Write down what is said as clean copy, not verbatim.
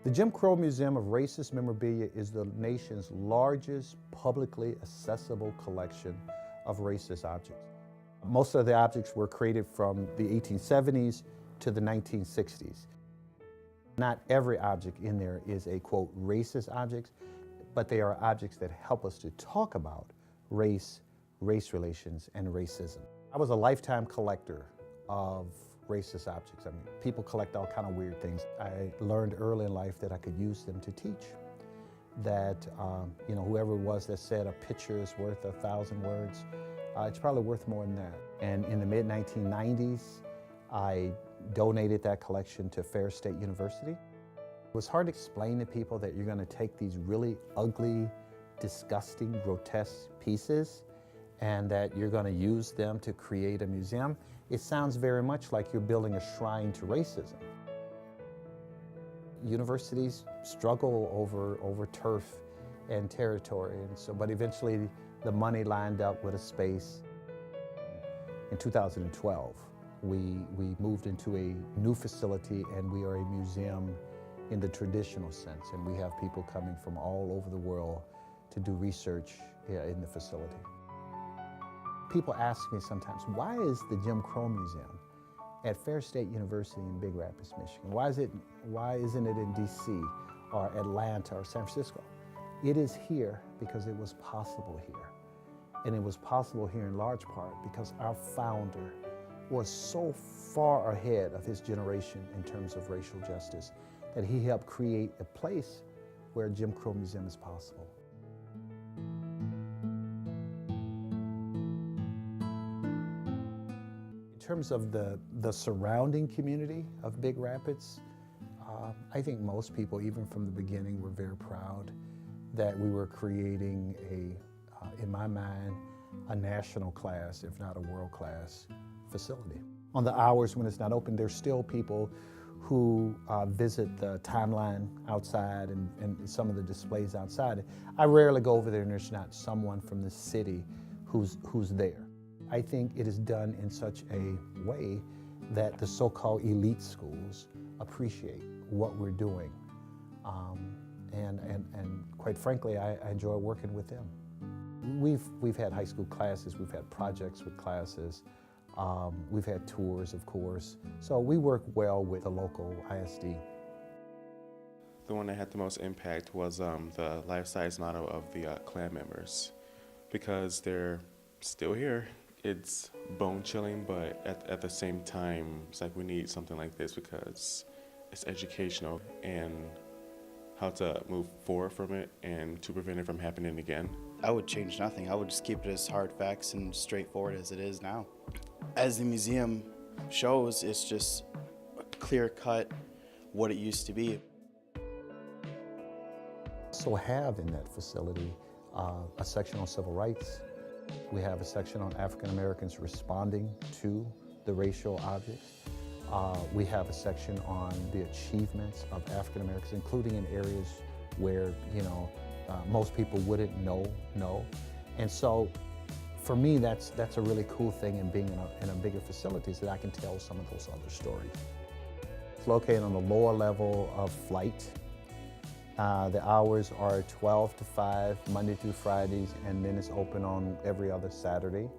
The Jim Crow Museum of Racist Memorabilia is the nation's largest publicly accessible collection of racist objects. Most of the objects were created from the 1870s to the 1960s. Not every object in there is a, quote, racist object, but they are objects that help us to talk about race, race relations, and racism. I was a lifetime collector of racist objects. I mean, people collect all kind of weird things. I learned early in life that I could use them to teach. That, whoever it was that said a picture is worth 1,000 words, it's probably worth more than that. And in the mid-1990s, I donated that collection to Ferris State University. It was hard to explain to people that you're going to take these really ugly, disgusting, grotesque pieces and that you're going to use them to create a museum. It sounds very much like you're building a shrine to racism. Universities struggle over turf and territory, but eventually the money lined up with a space. In 2012, we moved into a new facility, and we are a museum in the traditional sense, and we have people coming from all over the world to do research in the facility. People ask me sometimes, why is the Jim Crow Museum at Ferris State University in Big Rapids, Michigan? Why isn't it in DC or Atlanta or San Francisco? It is here because it was possible here. And it was possible here in large part because our founder was so far ahead of his generation in terms of racial justice that he helped create a place where a Jim Crow Museum is possible. In terms of the surrounding community of Big Rapids, I think most people, even from the beginning, were very proud that we were creating in my mind, a national class, if not a world-class facility. On the hours when it's not open, there's still people who visit the timeline outside and some of the displays outside. I rarely go over there and there's not someone from the city who's there. I think it is done in such a way that the so-called elite schools appreciate what we're doing. And quite frankly, I enjoy working with them. We've had high school classes, we've had projects with classes, we've had tours, of course. So we work well with the local ISD. The one that had the most impact was the life-size model of the Klan members, because they're still here. It's bone-chilling, but at the same time, it's like we need something like this because it's educational and how to move forward from it and to prevent it from happening again. I would change nothing. I would just keep it as hard facts and straightforward as it is now. As the museum shows, it's just clear-cut what it used to be. So have in that facility a section on civil rights. We have a section on African Americans responding to the racial objects. We have a section on the achievements of African Americans, including in areas where, most people wouldn't know. And so for me, that's a really cool thing in being in a bigger facility, is that I can tell some of those other stories. It's located on the lower level of Flight. The hours are 12 to 5, Monday through Fridays, and then it's open on every other Saturday.